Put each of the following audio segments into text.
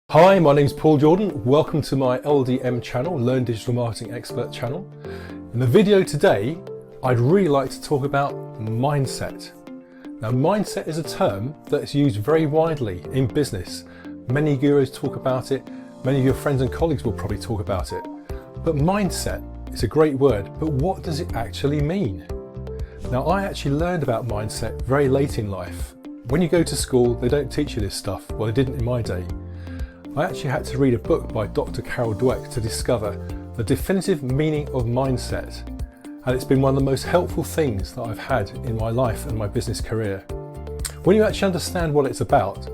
Hi, my name's Paul Jordan. Welcome to my LDM channel, Learn Digital Marketing Expert channel. In the video today, I'd really like to talk about mindset. Now, mindset is a term that is used very widely in business. Many gurus talk about it. Many of your friends and colleagues will probably talk about it. But mindset is a great word, but what does it actually mean? Now, I actually learned about mindset very late in life. When you go to school, they don't teach you this stuff. Well, they didn't in my day. I actually had to read a book by Dr. Carol Dweck to discover the definitive meaning of mindset. And it's been one of the most helpful things that I've had in my life and my business career. When you actually understand what it's about,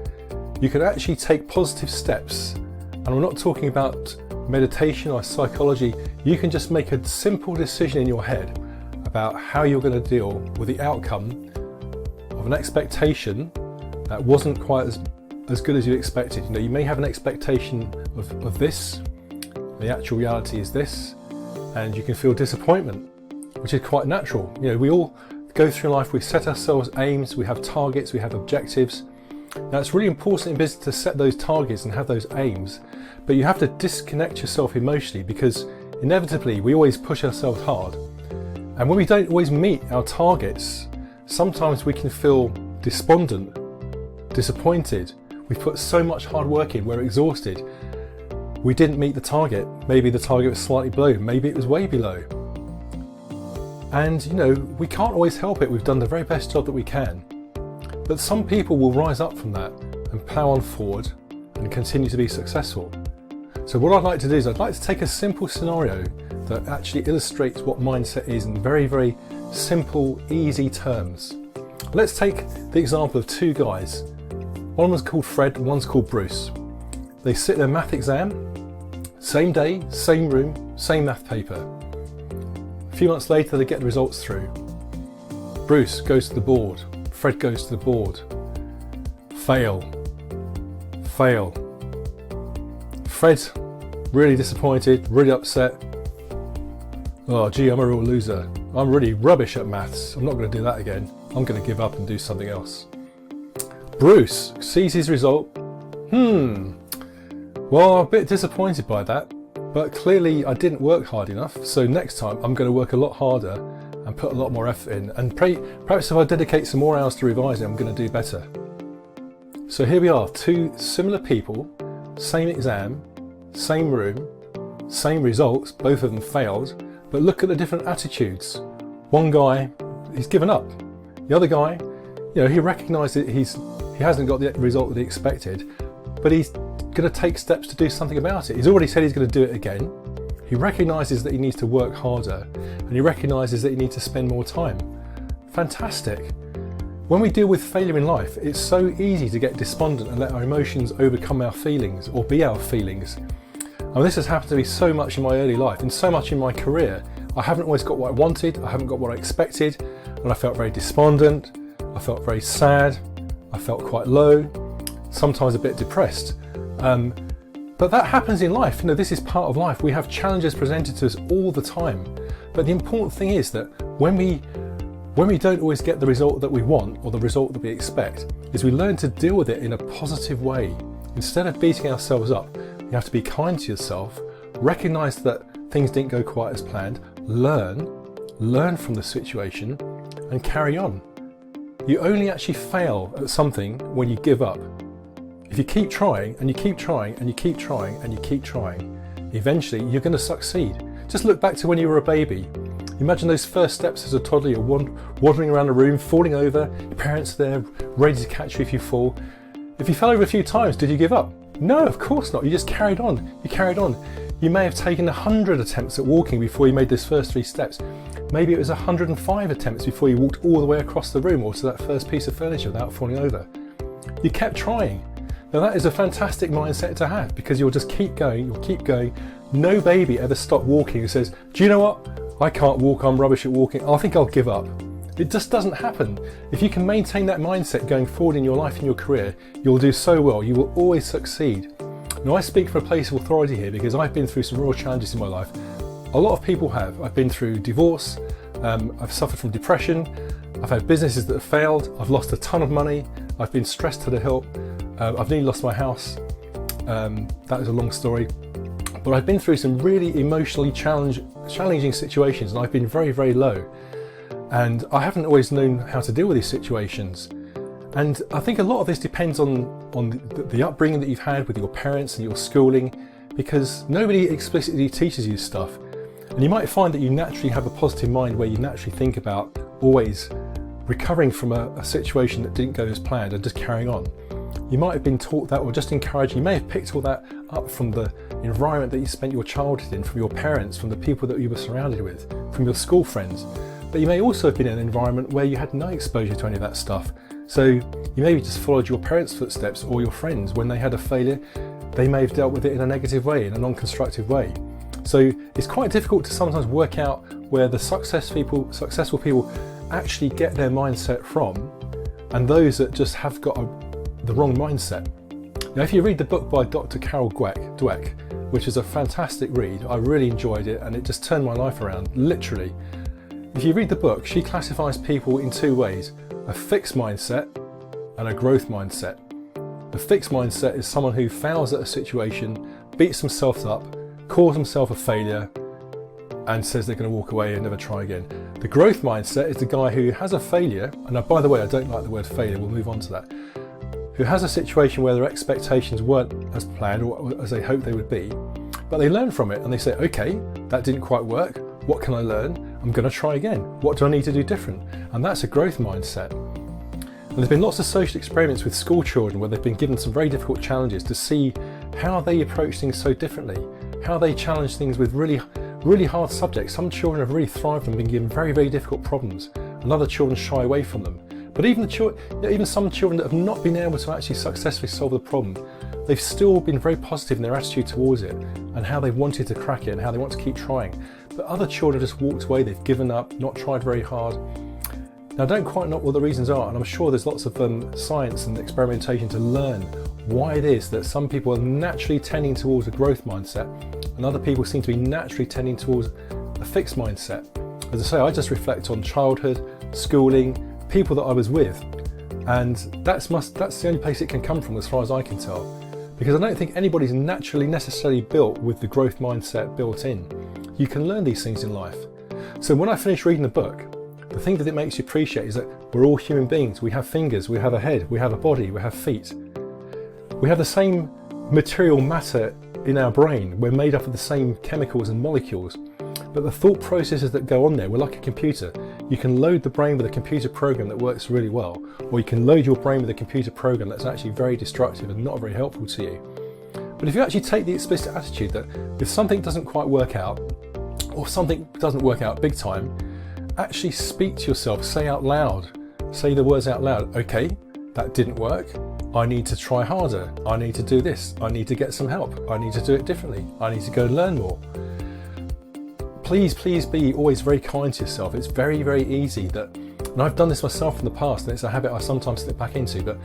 you can actually take positive steps. And I'm not talking about meditation or psychology. You can just make a simple decision in your head about how you're going to deal with the outcome of an expectation that wasn't quite as good as you expected. You know, you may have an expectation of this, the actual reality is this, and you can feel disappointment, which is quite natural. You know, we all go through life, we set ourselves aims, we have targets, we have objectives. Now, it's really important in business to set those targets and have those aims, but you have to disconnect yourself emotionally, because inevitably we always push ourselves hard. And when we don't always meet our targets, sometimes we can feel despondent, disappointed. We've put so much hard work in, we're exhausted. We didn't meet the target. Maybe the target was slightly below, maybe it was way below. And you know, we can't always help it. We've done the very best job that we can. But some people will rise up from that and plough on forward and continue to be successful. So what I'd like to do is I'd like to take a simple scenario that actually illustrates what mindset is in very, very simple, easy terms. Let's take the example of two guys. One was called Fred, one's called Bruce. They sit their math exam, same day, same room, same math paper. A few months later, they get the results through. Bruce goes to the board, Fred goes to the board. Fail, fail. Fred's really disappointed, really upset. Oh gee, I'm a real loser. I'm really rubbish at maths. I'm not going to do that again. I'm going to give up and do something else. Bruce sees his result. Well, I'm a bit disappointed by that, but clearly I didn't work hard enough, so next time I'm going to work a lot harder and put a lot more effort in, and perhaps if I dedicate some more hours to revising, I'm going to do better. So here we are, two similar people, same exam, same room, same results, both of them failed, but look at the different attitudes. One guy, he's given up. The other guy, you know, he recognised that he hasn't got the result that he expected, but he's going to take steps to do something about it. He's already said he's going to do it again. He recognises that he needs to work harder, and he recognises that he needs to spend more time. Fantastic. When we deal with failure in life, it's so easy to get despondent and let our emotions overcome our feelings or be our feelings. And this has happened to me so much in my early life and so much in my career. I haven't always got what I wanted, I haven't got what I expected, and I felt very despondent, I felt very sad, I felt quite low, sometimes a bit depressed. But that happens in life. You know, this is part of life. We have challenges presented to us all the time. But the important thing is that when we don't always get the result that we want or the result that we expect, is we learn to deal with it in a positive way. Instead of beating ourselves up, you have to be kind to yourself, recognise that things didn't go quite as planned, learn from the situation and carry on. You only actually fail at something when you give up. If you keep trying and you keep trying and you keep trying and you keep trying, eventually you're going to succeed. Just look back to when you were a baby. Imagine those first steps as a toddler. You're wandering around the room, falling over, your parents are there, ready to catch you if you fall. If you fell over a few times, did you give up? No, of course not. You just carried on. You carried on. You may have taken 100 attempts at walking before you made those first 3 steps. Maybe it was 105 attempts before you walked all the way across the room or to that first piece of furniture without falling over. You kept trying. Now that is a fantastic mindset to have, because you'll just keep going, you'll keep going. No baby ever stopped walking and says, do you know what? I can't walk, I'm rubbish at walking, I think I'll give up. It just doesn't happen. If you can maintain that mindset going forward in your life and your career, you'll do so well, you will always succeed. Now I speak from a place of authority here because I've been through some real challenges in my life. A lot of people have. I've been through divorce, I've suffered from depression, I've had businesses that have failed, I've lost a ton of money, I've been stressed to the hilt. I've nearly lost my house. That is a long story. But I've been through some really emotionally challenging situations, and I've been very, very low. And I haven't always known how to deal with these situations. And I think a lot of this depends on the upbringing that you've had with your parents and your schooling, because nobody explicitly teaches you stuff. And you might find that you naturally have a positive mind where you naturally think about always recovering from a situation that didn't go as planned and just carrying on. You might have been taught that, or just encouraged. You may have picked all that up from the environment that you spent your childhood in, from your parents, from the people that you were surrounded with, from your school friends. But you may also have been in an environment where you had no exposure to any of that stuff. So you maybe just followed your parents' footsteps, or your friends. When they had a failure, they may have dealt with it in a negative way, in a non-constructive way. So it's quite difficult to sometimes work out where the successful people actually get their mindset from, and those that just have got the wrong mindset. Now, if you read the book by Dr. Carol Dweck, which is a fantastic read, I really enjoyed it, and it just turned my life around, literally. If you read the book, she classifies people in two ways: a fixed mindset and a growth mindset. The fixed mindset is someone who fails at a situation, beats themselves up, calls themselves a failure, and says they're going to walk away and never try again. The growth mindset is the guy who has a failure, and by the way, I don't like the word failure, we'll move on to that, who has a situation where their expectations weren't as planned or as they hoped they would be, but they learn from it and they say, okay, that didn't quite work, what can I learn? I'm going to try again. What do I need to do different? And that's a growth mindset. And there's been lots of social experiments with school children where they've been given some very difficult challenges to see how they approach things so differently, how they challenge things with really hard subjects. Some children have really thrived and been given very, very difficult problems, and other children shy away from them. But even some children that have not been able to actually successfully solve the problem, they've still been very positive in their attitude towards it and how they wanted to crack it and how they want to keep trying. But other children just walked away, they've given up, not tried very hard. Now, I don't quite know what the reasons are, and I'm sure there's lots of science and experimentation to learn why it is that some people are naturally tending towards a growth mindset and other people seem to be naturally tending towards a fixed mindset. As I say, I just reflect on childhood, schooling, people that I was with, and that's the only place it can come from as far as I can tell, because I don't think anybody's naturally necessarily built with the growth mindset built in. You can learn these things in life. So when I finished reading the book, the thing that it makes you appreciate is that we're all human beings. We have fingers, we have a head, we have a body, we have feet. We have the same material matter in our brain. We're made up of the same chemicals and molecules. But the thought processes that go on there, we're like a computer. You can load the brain with a computer program that works really well, or you can load your brain with a computer program that's actually very destructive and not very helpful to you. But if you actually take the explicit attitude that if something doesn't quite work out, or something doesn't work out big time, actually speak to yourself, say out loud, say the words out loud. Okay, that didn't work. I need to try harder. I need to do this. I need to get some help. I need to do it differently. I need to go learn more. Please be always very kind to yourself. It's very, very easy that, and I've done this myself in the past, and it's a habit I sometimes slip back into, but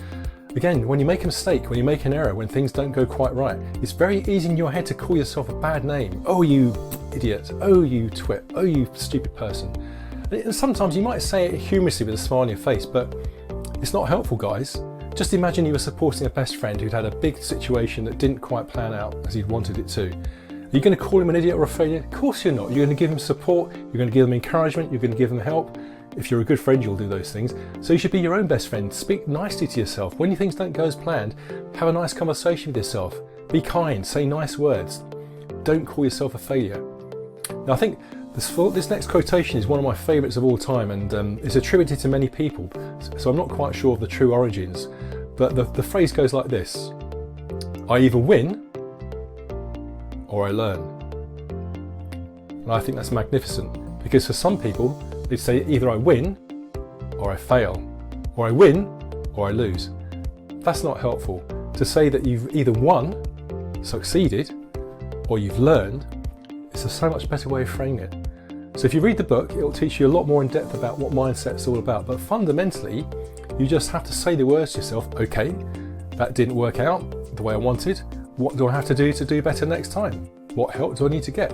again, when you make a mistake, when you make an error, when things don't go quite right, it's very easy in your head to call yourself a bad name. Oh, you idiot. Oh, you twit. Oh, you stupid person. And sometimes you might say it humorously with a smile on your face, but it's not helpful, guys. Just imagine you were supporting a best friend who'd had a big situation that didn't quite plan out as he'd wanted it to. Are you going to call him an idiot or a failure? Of course you're not. You're going to give him support, you're going to give him encouragement, you're going to give him help. If you're a good friend, you'll do those things. So you should be your own best friend. Speak nicely to yourself. When things don't go as planned, have a nice conversation with yourself. Be kind, say nice words. Don't call yourself a failure. Now, I think this next quotation is one of my favourites of all time, and it's attributed to many people, so I'm not quite sure of the true origins, but the phrase goes like this: I either win or I learn. And I think that's magnificent, because for some people they'd say either I win or I fail, or I win or I lose. That's not helpful. To say that you've either won, succeeded, or you've learned, it's a so much better way of framing it. So if you read the book, it'll teach you a lot more in depth about what mindset's all about, but fundamentally you just have to say the words to yourself. Okay, that didn't work out the way I wanted. What do I have to do better next time? What help do I need to get?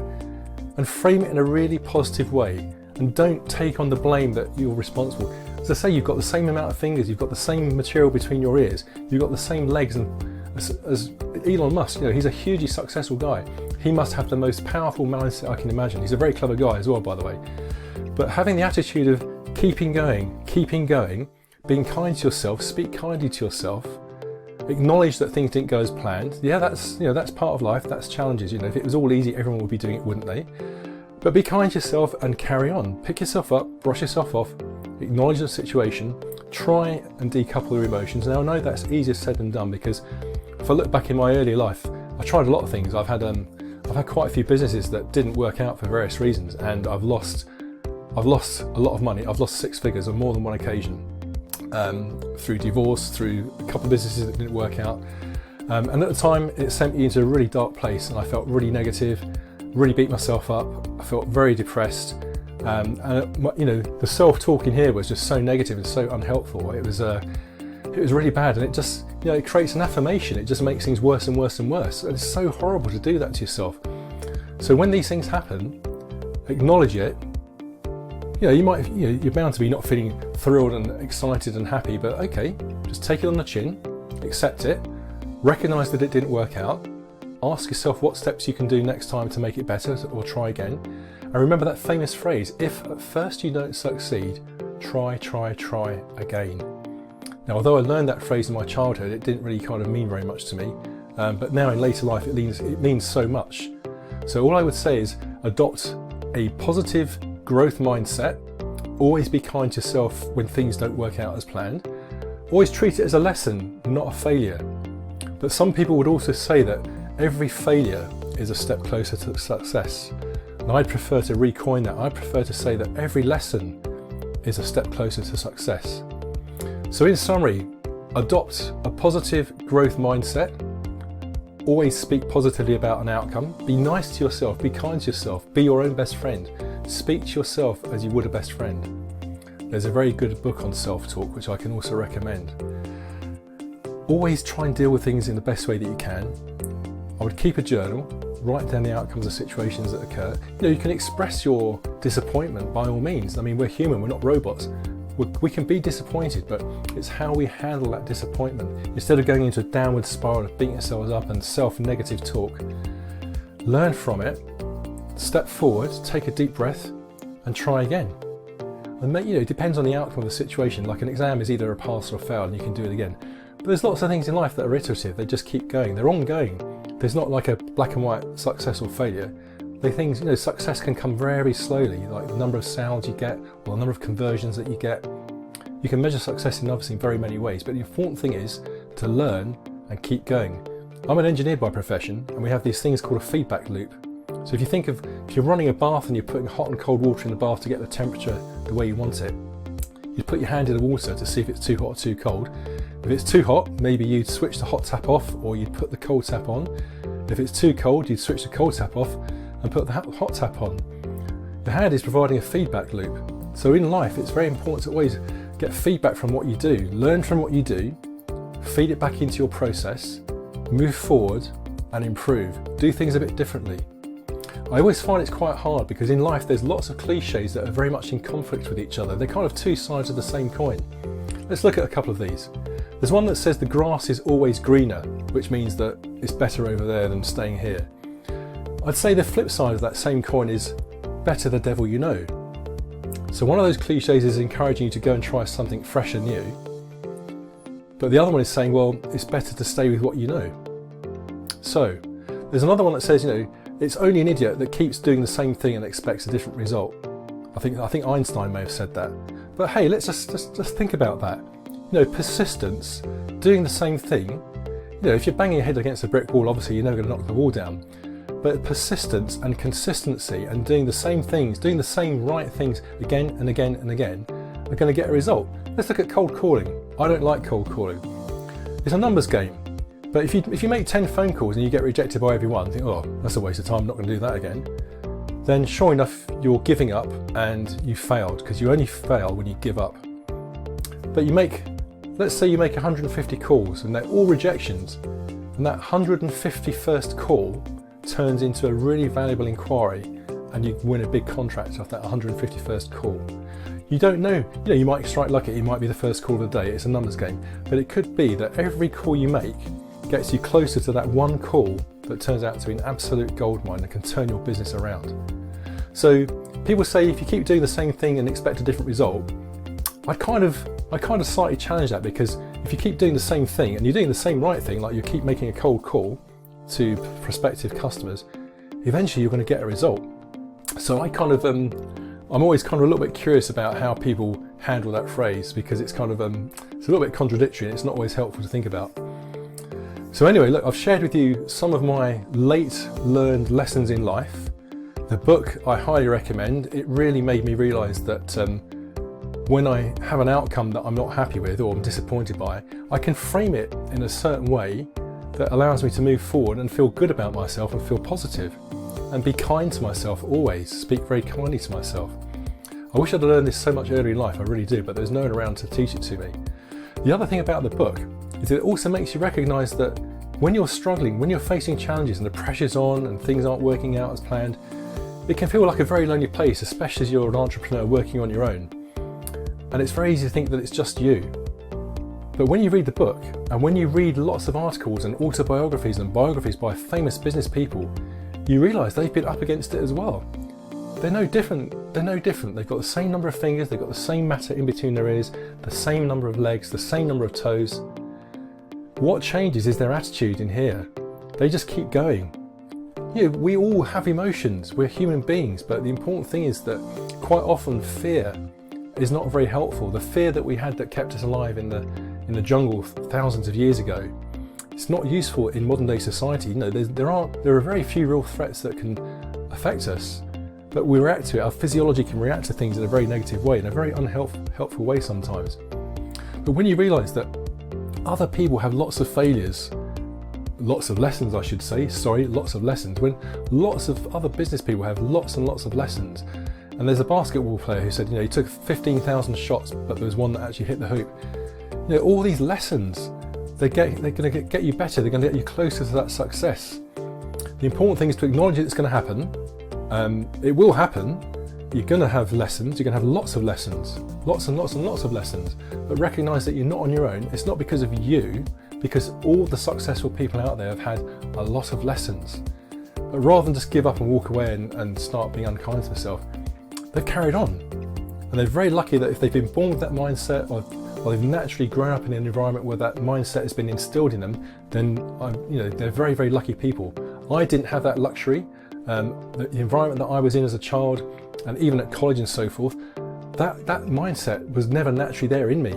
And frame it in a really positive way, and don't take on the blame that you're responsible. As I say, you've got the same amount of fingers, you've got the same material between your ears, you've got the same legs as Elon Musk. He's a hugely successful guy. He must have the most powerful mindset I can imagine. He's a very clever guy as well, by the way. But having the attitude of keeping going, being kind to yourself, speak kindly to yourself, acknowledge that things didn't go as planned. Yeah, that's part of life. That's challenges. If it was all easy, everyone would be doing it, wouldn't they? But be kind to yourself and carry on. Pick yourself up, brush yourself off, acknowledge the situation, try and decouple your emotions. Now I know that's easier said than done, because if I look back in my early life, I tried a lot of things. I've had quite a few businesses that didn't work out for various reasons, and I've lost a lot of money. I've lost 6 figures on more than one occasion, through divorce, through a couple of businesses that didn't work out. And at the time, it sent me into a really dark place, and I felt really negative, really beat myself up. I felt very depressed. The self-talk in here was just so negative and so unhelpful. It was really bad, and it just, it creates an affirmation. It just makes things worse and worse and worse. And it's so horrible to do that to yourself. So when these things happen, acknowledge it. You're bound to be not feeling thrilled and excited and happy, but okay, just take it on the chin, accept it, recognize that it didn't work out, ask yourself what steps you can do next time to make it better, or try again. And remember that famous phrase, if at first you don't succeed, try again. Now, although I learned that phrase in my childhood, it didn't really kind of mean very much to me. But now in later life, it means so much. So all I would say is adopt a positive growth mindset. Always be kind to yourself when things don't work out as planned. Always treat it as a lesson, not a failure. But some people would also say that every failure is a step closer to success. And I'd prefer to recoin that. I'd prefer to say that every lesson is a step closer to success. So in summary, adopt a positive growth mindset. Always speak positively about an outcome. Be nice to yourself, be kind to yourself, be your own best friend. Speak to yourself as you would a best friend. There's a very good book on self-talk, which I can also recommend. Always try and deal with things in the best way that you can. I would keep a journal, write down the outcomes of situations that occur. You can express your disappointment by all means. I mean, we're human, we're not robots. We can be disappointed, but it's how we handle that disappointment. Instead of going into a downward spiral of beating ourselves up and self-negative talk, learn from it, step forward, take a deep breath, and try again. And it depends on the outcome of the situation. Like an exam is either a pass or a fail, and you can do it again. But there's lots of things in life that are iterative. They just keep going. They're ongoing. There's not like a black and white success or failure. Success can come very slowly, like the number of sales you get or the number of conversions that you get. You can measure success in obviously very many ways, but the important thing is to learn and keep going. I'm an engineer by profession, and we have these things called a feedback loop. So if you're running a bath and you're putting hot and cold water in the bath to get the temperature the way you want it, you put your hand in the water to see if it's too hot or too cold. If it's too hot, maybe you'd switch the hot tap off, or you'd put the cold tap on. If it's too cold, you'd switch the cold tap off and put the hot tap on. The hand is providing a feedback loop. So in life, it's very important to always get feedback from what you do. Learn from what you do, feed it back into your process, move forward and improve. Do things a bit differently. I always find it's quite hard because in life there's lots of cliches that are very much in conflict with each other. They're kind of two sides of the same coin. Let's look at a couple of these. There's one that says the grass is always greener, which means that it's better over there than staying here. I'd say the flip side of that same coin is better the devil you know. So one of those cliches is encouraging you to go and try something fresh and new. But the other one is saying, well, it's better to stay with what you know. So there's another one that says, it's only an idiot that keeps doing the same thing and expects a different result. I think Einstein may have said that. But hey, let's just think about that. Persistence, doing the same thing. If you're banging your head against a brick wall, obviously you're never going to knock the wall down. But persistence and consistency and doing the same things, doing the same right things again and again and again are going to get a result. Let's look at cold calling. I don't like cold calling. It's a numbers game. But if you make 10 phone calls and you get rejected by everyone, you think, oh, that's a waste of time, I'm not going to do that again. Then sure enough, you're giving up and you failed, because you only fail when you give up. But let's say you make 150 calls and they're all rejections, and that 151st call turns into a really valuable inquiry and you win a big contract off that 151st call. You don't know, you might strike lucky, it might be the first call of the day, it's a numbers game, but it could be that every call you make gets you closer to that one call that turns out to be an absolute goldmine and can turn your business around. So people say if you keep doing the same thing and expect a different result, I kind of slightly challenge that, because if you keep doing the same thing and you're doing the same right thing, like you keep making a cold call to prospective customers, eventually you're going to get a result. So I'm always kind of a little bit curious about how people handle that phrase, because it's kind of it's a little bit contradictory and it's not always helpful to think about. So anyway, look, I've shared with you some of my late learned lessons in life. The book I highly recommend. It really made me realise that when I have an outcome that I'm not happy with or I'm disappointed by, I can frame it in a certain way that allows me to move forward and feel good about myself and feel positive. And be kind to myself always, speak very kindly to myself. I wish I'd learned this so much earlier in life, I really do, but there's no one around to teach it to me. The other thing about the book is it also makes you recognise that when you're struggling, when you're facing challenges and the pressure's on and things aren't working out as planned, it can feel like a very lonely place, especially as you're an entrepreneur working on your own. And it's very easy to think that it's just you. But when you read the book, and when you read lots of articles and autobiographies and biographies by famous business people, you realise they've been up against it as well. They're no different. They've got the same number of fingers, they've got the same matter in between their ears, the same number of legs, the same number of toes. What changes is their attitude in here. They just keep going. We all have emotions, we're human beings, but the important thing is that quite often fear is not very helpful. The fear that we had that kept us alive in the jungle thousands of years ago, it's not useful in modern day society. There are very few real threats that can affect us, but we react to it. Our physiology can react to things in a very negative way, in a very unhelpful way sometimes. But when you realise that other people have lots of failures, lots of lessons I should say, lots of lessons, when lots of other business people have lots and lots of lessons. And there's a basketball player who said, he took 15,000 shots, but there was one that actually hit the hoop. All these lessons, they're going to get you better, they're going to get you closer to that success. The important thing is to acknowledge it's going to happen. It will happen. You're going to have lessons, you're going to have lots of lessons, lots and lots and lots of lessons, but recognise that you're not on your own. It's not because of you, because all the successful people out there have had a lot of lessons. But rather than just give up and walk away and start being unkind to themselves, they've carried on. And they're very lucky that if they've been born with that mindset, or they've naturally grown up in an environment where that mindset has been instilled in them, then they're very, very lucky people. I didn't have that luxury. The environment that I was in as a child, and even at college and so forth, that mindset was never naturally there in me.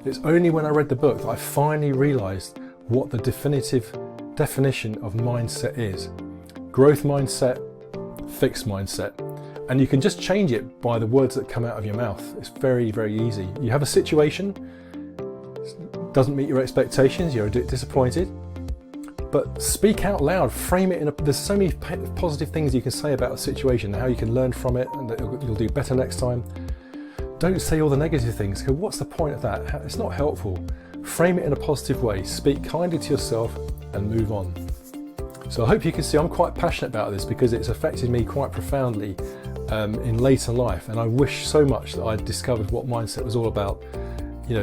It's only when I read the book that I finally realised what the definitive definition of mindset is. Growth mindset, fixed mindset. And you can just change it by the words that come out of your mouth. It's very, very easy. You have a situation, doesn't meet your expectations, you're a bit disappointed, but speak out loud, frame it there's so many positive things you can say about a situation, how you can learn from it and that you'll do better next time. Don't say all the negative things, because what's the point of that? It's not helpful. Frame it in a positive way, speak kindly to yourself and move on. So I hope you can see I'm quite passionate about this, because it's affected me quite profoundly in later life, and I wish so much that I'd discovered what mindset was all about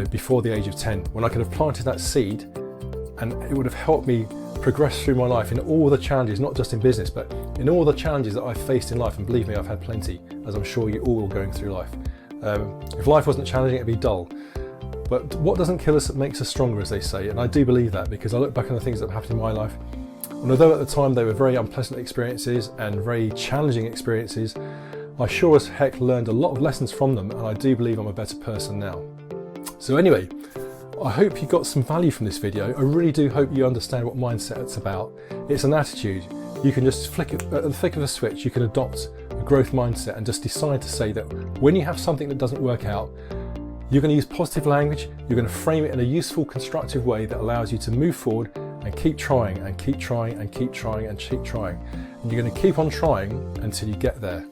before the age of 10, when I could have planted that seed and it would have helped me progress through my life in all the challenges, not just in business, but in all the challenges that I've faced in life. And believe me, I've had plenty, as I'm sure you all are going through life. If life wasn't challenging, it'd be dull. But what doesn't kill us makes us stronger, as they say, and I do believe that, because I look back on the things that have happened in my life, and although at the time they were very unpleasant experiences and very challenging experiences, I sure as heck learned a lot of lessons from them, and I do believe I'm a better person now. So anyway, I hope you got some value from this video. I really do hope you understand what mindset it's about. It's an attitude. You can just flick it at the flick of a switch. You can adopt a growth mindset and just decide to say that when you have something that doesn't work out, you're going to use positive language, you're going to frame it in a useful, constructive way that allows you to move forward and keep trying and keep trying and keep trying and keep trying. And you're going to keep on trying until you get there.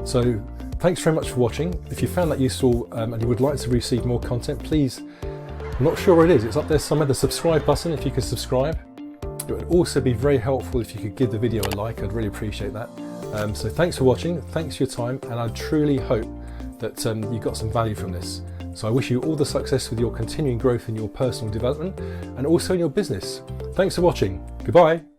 So thanks very much for watching. If you found that useful and you would like to receive more content, please, I'm not sure where it is, it's up there somewhere, the subscribe button, if you could subscribe. It would also be very helpful if you could give the video a like, I'd really appreciate that. So thanks for watching, thanks for your time, and I truly hope that you got some value from this. So I wish you all the success with your continuing growth in your personal development and also in your business. Thanks for watching. Goodbye.